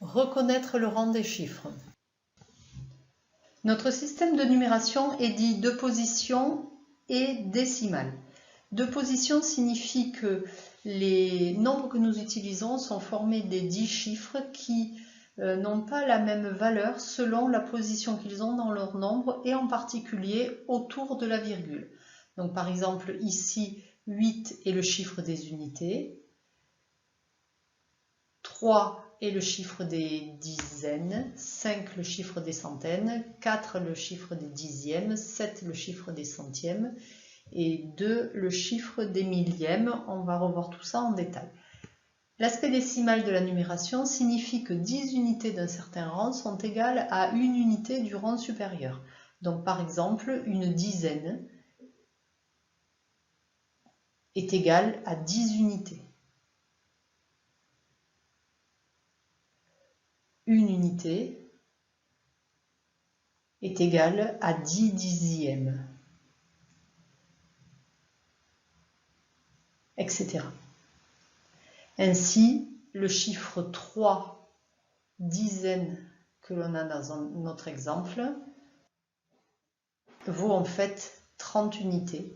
Reconnaître le rang des chiffres. Notre système de numération est dit de position et décimal. De position signifie que les nombres que nous utilisons sont formés des 10 chiffres qui n'ont pas la même valeur selon la position qu'ils ont dans leur nombre et en particulier autour de la virgule. Donc par exemple ici 8 est le chiffre des unités, 3 est le chiffre des dizaines, 5 le chiffre des centaines, 4 le chiffre des dixièmes, 7 le chiffre des centièmes et 2 le chiffre des millièmes. On va revoir tout ça en détail. L'aspect décimal de la numération signifie que 10 unités d'un certain rang sont égales à une unité du rang supérieur. Donc par exemple, une dizaine est égale à 10 unités. Une unité est égale à 10 dixièmes, etc. Ainsi, le chiffre 3 dizaines que l'on a dans notre exemple vaut en fait 30 unités.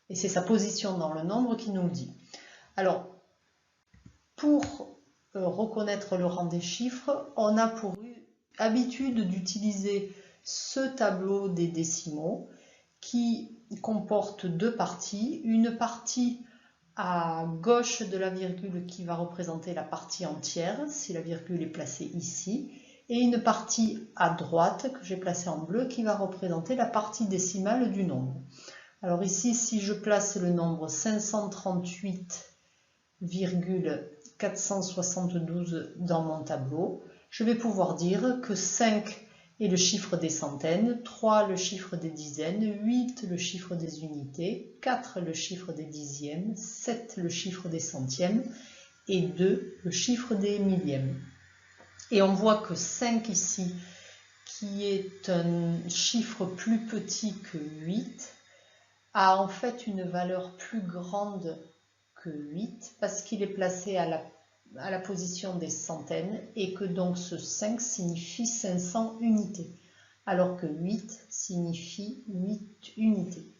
Et c'est sa position dans le nombre qui nous le dit. Alors, pour reconnaître le rang des chiffres, on a pour habitude d'utiliser ce tableau des décimaux qui comporte deux parties. Une partie à gauche de la virgule qui va représenter la partie entière, si la virgule est placée ici, et une partie à droite que j'ai placée en bleu qui va représenter la partie décimale du nombre. Alors ici, si je place le nombre 538,472 dans mon tableau, je vais pouvoir dire que 5 est le chiffre des centaines, 3 le chiffre des dizaines, 8 le chiffre des unités, 4 le chiffre des dixièmes, 7 le chiffre des centièmes et 2 le chiffre des millièmes. Et on voit que 5 ici, qui est un chiffre plus petit que 8, a en fait une valeur plus grande que 8 parce qu'il est placé à la position des centaines et que donc ce 5 signifie 500 unités, alors que 8 signifie 8 unités.